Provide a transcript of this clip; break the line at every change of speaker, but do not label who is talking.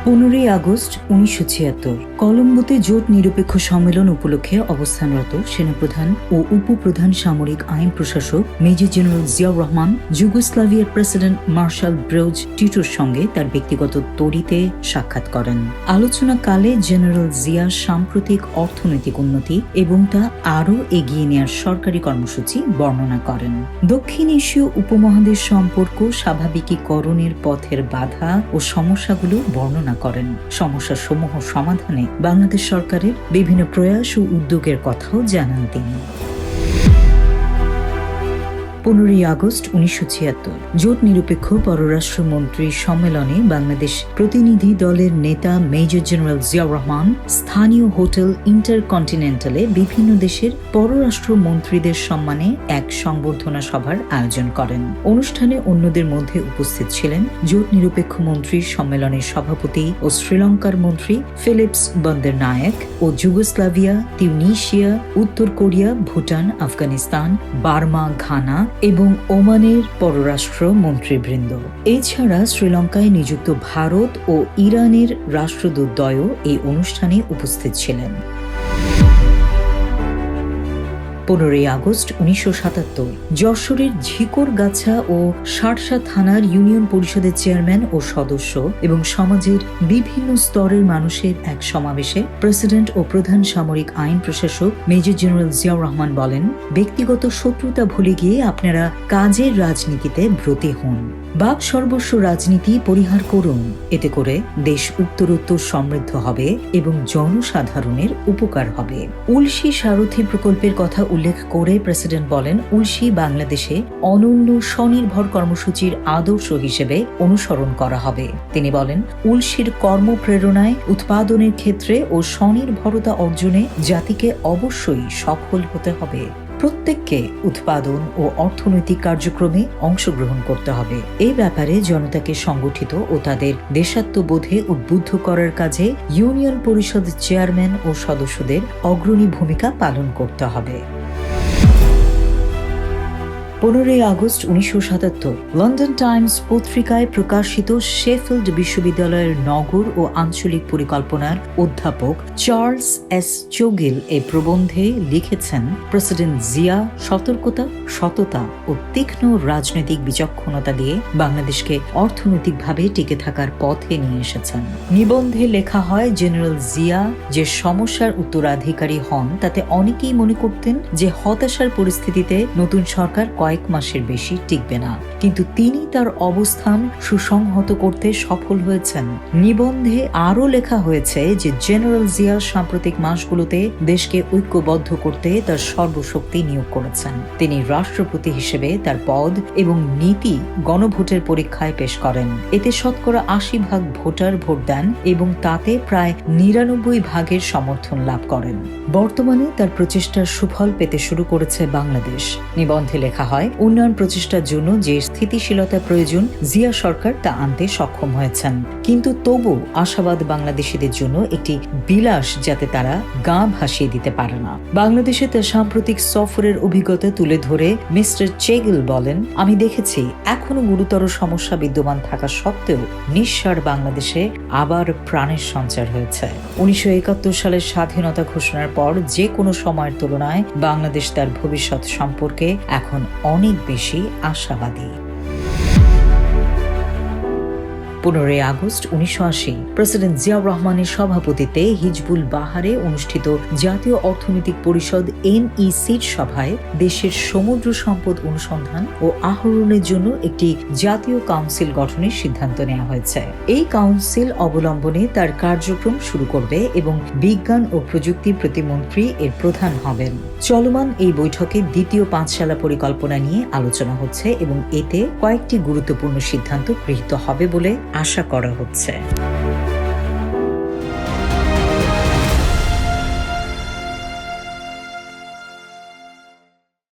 15ই August 1976 কলম্বোতে জোট নিরপেক্ষ সম্মেলন উপলক্ষে অবস্থানরত সেনাপ্রধান ও উপপ্রধান সামরিক আইন প্রশাসক মেজর জেনারেল জিয়াউর রহমান যুগোস্লাভিয়ার প্রেসিডেন্ট মার্শাল ব্রোজ টিটোর সঙ্গে তার ব্যক্তিগত তরিতে সাক্ষাৎ করেন। আলোচনাকালে জেনারেল জিয়া সাম্প্রতিক অর্থনৈতিক উন্নতি এবং তা আরও এগিয়ে নেওয়ার সরকারি কর্মসূচি বর্ণনা করেন। দক্ষিণ এশীয় উপমহাদেশ সম্পর্ক স্বাভাবিকীকরণের পথের বাধা ও সমস্যাগুলো বর্ণনা করেন। সমস্যাসমূহ সমাধানে বাংলাদেশ সরকারের বিভিন্ন প্রয়াস ও উদ্যোগের কথাও জানান তিনি। 15ই আগস্ট 1976 জোট নিরপেক্ষ পররাষ্ট্রমন্ত্রী সম্মেলনে বাংলাদেশ প্রতিনিধি দলের নেতা মেজর জেনারেল জিয়াউর রহমান স্থানীয় হোটেল ইন্টারকন্টিনেন্টালে বিভিন্ন দেশের পররাষ্ট্র মন্ত্রীদের সম্মানে এক সংবর্ধনা সভার আয়োজন করেন। অনুষ্ঠানে অন্যদের মধ্যে উপস্থিত ছিলেন জোট নিরপেক্ষ মন্ত্রী সম্মেলনের সভাপতি ও শ্রীলঙ্কার মন্ত্রী ফিলিপস বন্দরনায়েক ও যুগোস্লাভিয়া, তিউনিসিয়া, উত্তর Korea, Bhutan, Afghanistan, Burma, Ghana এবং ওমানের পররাষ্ট্র মন্ত্রীবৃন্দ। এছাড়া শ্রীলঙ্কায় নিযুক্ত ভারত ও ইরানের রাষ্ট্রদূতদ্বয়ও এই অনুষ্ঠানে উপস্থিত ছিলেন। 15ই আগস্ট 1977 যশোরের ঝিকরগাছা ও শার্শা থানার ইউনিয়ন পরিষদের চেয়ারম্যান ও সদস্য এবং সমাজের বিভিন্ন স্তরের মানুষের এক সমাবেশে প্রেসিডেন্ট ও প্রধান সামরিক আইন প্রশাসক মেজর জেনারেল জিয়াউর রহমান বলেন, ব্যক্তিগত শত্রুতা ভুলে গিয়ে আপনারা কাজের রাজনীতিতে ব্রতী হন। বাক সর্বস্ব রাজনীতি পরিহার করুন। এতে করে দেশ উত্তরোত্তর সমৃদ্ধ হবে এবং জনসাধারণের উপকার হবে। উলসি সারথি প্রকল্পের কথা উল্লেখ করে প্রেসিডেন্ট বলেন, উলসি বাংলাদেশে অনন্য স্বনির্ভর কর্মসূচির আদর্শ হিসেবে অনুসরণ করা হবে। তিনি বলেন, উলসির কর্মপ্রেরণায় উৎপাদনের ক্ষেত্রে ও স্বনির্ভরতা অর্জনে জাতিকে অবশ্যই সফল হতে হবে। প্রত্যেককে উৎপাদন ও অর্থনৈতিক কার্যক্রমে অংশগ্রহণ করতে হবে। এই ব্যাপারে জনতাকে সংগঠিত ও তাদের দেশাত্মবোধে উদ্বুদ্ধ করার কাজে ইউনিয়ন পরিষদ চেয়ারম্যান ও সদস্যদের অগ্রণী ভূমিকা পালন করতে হবে। 15ই আগস্ট 1977 লন্ডন টাইমস পত্রিকায় প্রকাশিত শেফিল্ড বিশ্ববিদ্যালয়ের নগর ও আঞ্চলিক পরিকল্পনার অধ্যাপক চার্লস এস চোগিল এই প্রবন্ধে লিখেছেন, প্রেসিডেন্ট জিয়া সতর্কতা, সততা ও তীক্ষ্ণ রাজনৈতিক বিচক্ষণতা দিয়ে বাংলাদেশকে অর্থনৈতিকভাবে টিকে থাকার পথে নিয়ে এসেছেন। নিবন্ধে লেখা হয়, জেনারেল জিয়া যে সমস্যার উত্তরাধিকারী হন তাতে অনেকেই মনে করতেন যে হতাশার পরিস্থিতিতে নতুন সরকার কয়েক মাসের বেশি টিকবে না, কিন্তু তিনি তার অবস্থান সুসংহত করতে সফল হয়েছেন। নিবন্ধে আরও লেখা হয়েছে যে জেনারেল জিয়া সাম্প্রতিক মাসগুলোতে দেশকে ঐক্যবদ্ধ করতে তার সর্বশক্তি নিয়োগ করেছেন। তিনি রাষ্ট্রপতি হিসেবে তার পদ এবং নীতি গণভোটের পরীক্ষায় পেশ করেন। এতে শতকরা 80% ভোটার ভোট দেন এবং তাতে প্রায় 99% সমর্থন লাভ করেন। বর্তমানে তার প্রচেষ্টার সুফল পেতে শুরু করেছে বাংলাদেশ। নিবন্ধে লেখা হয়, উন্নয়ন প্রচেষ্টার জন্য যে স্থিতিশীলতা প্রয়োজন জিয়া সরকার তা আনতে সক্ষম হয়েছেন, কিন্তু তবু আশাবাদ বাংলাদেশিদের জন্য একটি বিলাস যাতে তারা গা ভাসিয়ে দিতে পারে না। বাংলাদেশে তার সাম্প্রতিক সফরের অভিজ্ঞতা তুলে ধরে মিস্টার চেগিল বলেন, আমি দেখেছি এখনো গুরুতর সমস্যা বিদ্যমান থাকা সত্ত্বেও নিঃস্বার বাংলাদেশে আবার প্রাণের সঞ্চার হয়েছে। 1971 সালের স্বাধীনতা ঘোষণার পর যে কোনো সময়ের তুলনায় বাংলাদেশ তার ভবিষ্যৎ সম্পর্কে এখন অনেক বেশি আশাবাদী। 15ই আগস্ট 1980 প্রেসিডেন্ট জিয়াউর রহমানের সভাপতিত্বে হিজবুল বাহারে অনুষ্ঠিত জাতীয় অর্থনৈতিক পরিষদ NECর সভায় দেশের সমুদ্র সম্পদ অনুসন্ধান ও আহরণের জন্য একটি জাতীয় কাউন্সিল গঠনের সিদ্ধান্ত নেওয়া হয়েছে। এই কাউন্সিল অবলম্বনে তার কার্যক্রম শুরু করবে এবং বিজ্ঞান ও প্রযুক্তি প্রতিমন্ত্রী এর প্রধান হবেন। চলমান এই বৈঠকে দ্বিতীয় পাঁচশালা পরিকল্পনা নিয়ে আলোচনা হচ্ছে এবং এতে কয়েকটি গুরুত্বপূর্ণ সিদ্ধান্ত গৃহীত হবে বলে আশা করা হচ্ছে।